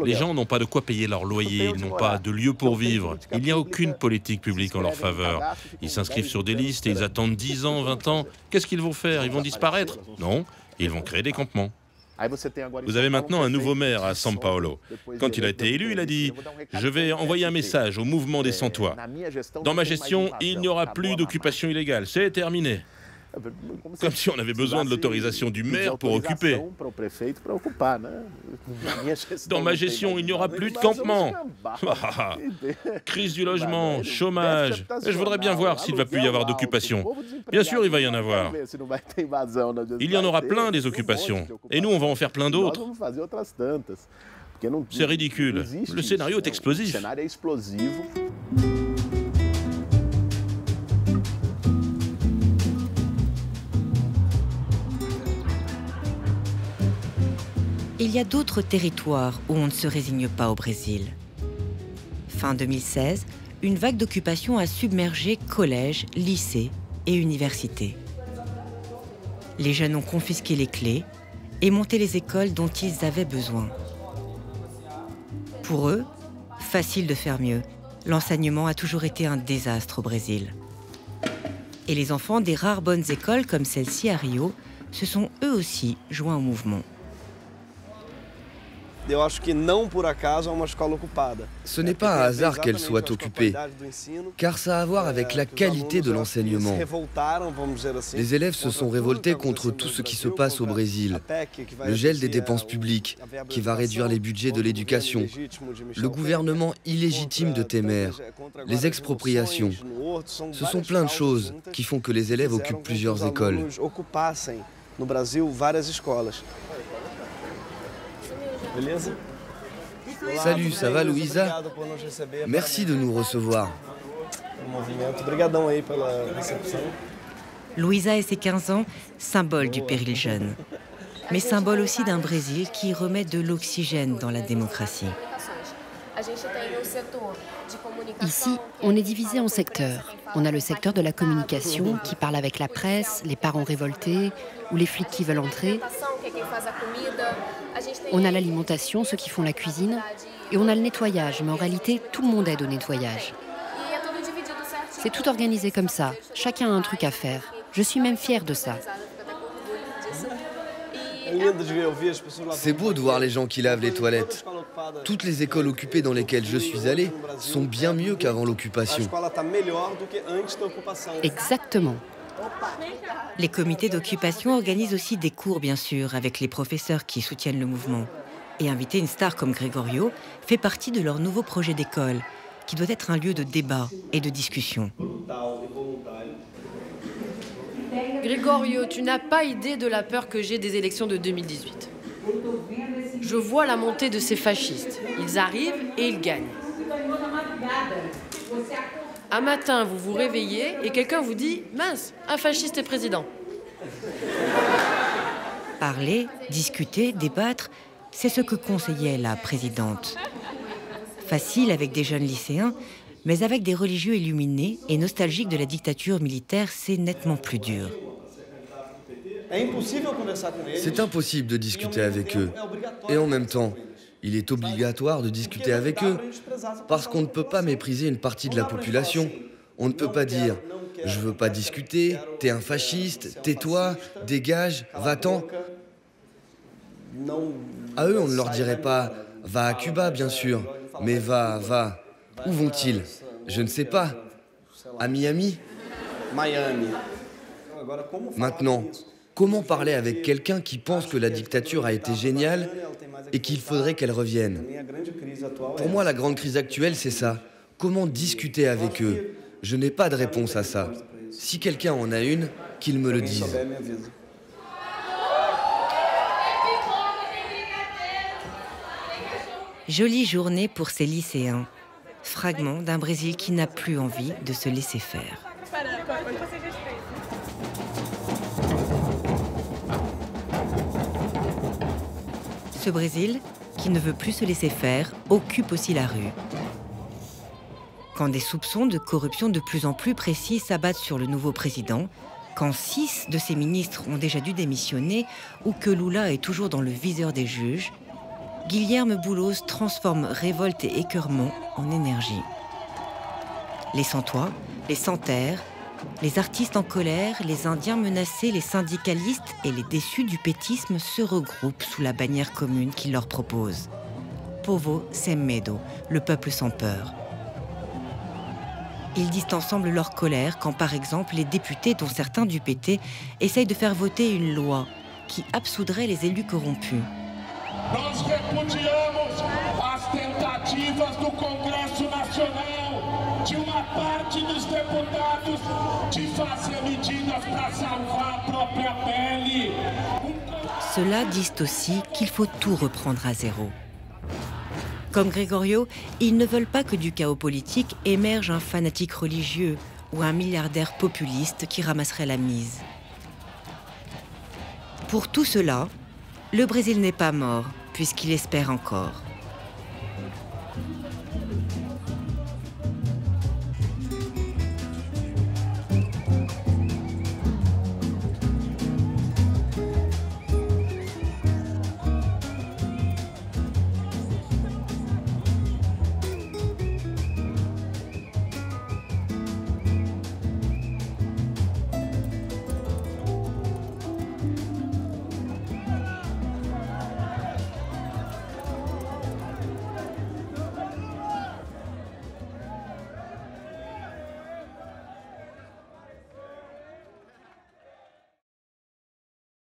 Les gens n'ont pas de quoi payer leur loyer, ils n'ont pas de lieu pour vivre. Il n'y a aucune politique publique en leur faveur. Ils s'inscrivent sur des listes et ils attendent 10 ans, 20 ans. Qu'est-ce qu'ils vont faire? Ils vont disparaître? Non, ils vont créer des campements. Vous avez maintenant un nouveau maire à São Paulo. Quand il a été élu, il a dit « Je vais envoyer un message au mouvement des sans-toit. Dans ma gestion, il n'y aura plus d'occupation illégale. C'est terminé. » Comme si on avait besoin de l'autorisation du maire pour occuper. Dans ma gestion, il n'y aura plus de campement. Crise du logement, chômage. Je voudrais bien voir s'il va plus y avoir d'occupation. Bien sûr, il va y en avoir. Il y en aura plein des occupations. Et nous, on va en faire plein d'autres. C'est ridicule. Le scénario est explosif. il y a d'autres territoires où on ne se résigne pas au Brésil. Fin 2016, une vague d'occupation a submergé collèges, lycées et universités. Les jeunes ont confisqué les clés et monté les écoles dont ils avaient besoin. Pour eux, facile de faire mieux. L'enseignement a toujours été un désastre au Brésil. Et les enfants des rares bonnes écoles comme celle-ci à Rio se sont eux aussi joints au mouvement. Ce n'est pas un hasard qu'elle soit occupée, car ça a à voir avec la qualité de l'enseignement. Les élèves se sont révoltés contre tout ce qui se passe au Brésil. Le gel des dépenses publiques, qui va réduire les budgets de l'éducation, le gouvernement illégitime de Temer, les expropriations. Ce sont plein de choses qui font que les élèves occupent plusieurs écoles. Salut, ça va Luisa? Merci de nous recevoir. Luisa et ses 15 ans, symbole du péril jeune, mais symbole aussi d'un Brésil qui remet de l'oxygène dans la démocratie. Ici, on est divisé en secteurs. On a le secteur de la communication qui parle avec la presse, les parents révoltés ou les flics qui veulent entrer. On a l'alimentation, ceux qui font la cuisine. Et on a le nettoyage, mais en réalité, tout le monde aide au nettoyage. C'est tout organisé comme ça. Chacun a un truc à faire. Je suis même fière de ça. C'est beau de voir les gens qui lavent les toilettes. Toutes les écoles occupées dans lesquelles je suis allé sont bien mieux qu'avant l'occupation. Exactement. Les comités d'occupation organisent aussi des cours, bien sûr, avec les professeurs qui soutiennent le mouvement. Et inviter une star comme Gregorio fait partie de leur nouveau projet d'école, qui doit être un lieu de débat et de discussion. Gregorio, tu n'as pas idée de la peur que j'ai des élections de 2018. Je vois la montée de ces fascistes. Ils arrivent et ils gagnent. Un matin, vous vous réveillez et quelqu'un vous dit « Mince, un fasciste est président ». Parler, discuter, débattre, c'est ce que conseillait la présidente. Facile avec des jeunes lycéens, mais avec des religieux illuminés et nostalgiques de la dictature militaire, c'est nettement plus dur. C'est impossible de discuter avec eux. Et en même temps, il est obligatoire de discuter avec eux, parce qu'on ne peut pas mépriser une partie de la population. On ne peut pas dire « je veux pas discuter, t'es un fasciste, tais-toi, dégage, va-t'en ». À eux, on ne leur dirait pas « va à Cuba, bien sûr, mais va. » Où vont-ils? Je ne sais pas. À Miami? Maintenant, comment parler avec quelqu'un qui pense que la dictature a été géniale et qu'il faudrait qu'elle revienne? Pour moi, la grande crise actuelle, c'est ça. Comment discuter avec eux? Je n'ai pas de réponse à ça. Si quelqu'un en a une, qu'il me le dise. Jolie journée pour ces lycéens. Fragment d'un Brésil qui n'a plus envie de se laisser faire. Ce Brésil, qui ne veut plus se laisser faire, occupe aussi la rue. Quand des soupçons de corruption de plus en plus précis s'abattent sur le nouveau président, quand 6 de ses ministres ont déjà dû démissionner ou que Lula est toujours dans le viseur des juges, Guilherme Boulos transforme révolte et écœurement en énergie. Les sans-toit, les sans-terre, les artistes en colère, les Indiens menacés, les syndicalistes et les déçus du pétisme se regroupent sous la bannière commune qu'il leur propose. Povo sem medo, le peuple sans peur. Ils disent ensemble leur colère quand, par exemple, les députés, dont certains du PT, essayent de faire voter une loi qui absoudrait les élus corrompus. Nós repudiamos as tentativas do Congresso Nacional de uma parte dos deputados de fazer medidas para salvar a própria pele. Ceux-là disent aussi qu'il faut tout reprendre à zéro. Comme Gregorio, ils ne veulent pas que du chaos politique émerge un fanatique religieux ou un milliardaire populiste qui ramasserait la mise. Pour tout cela, le Brésil n'est pas mort, puisqu'il espère encore.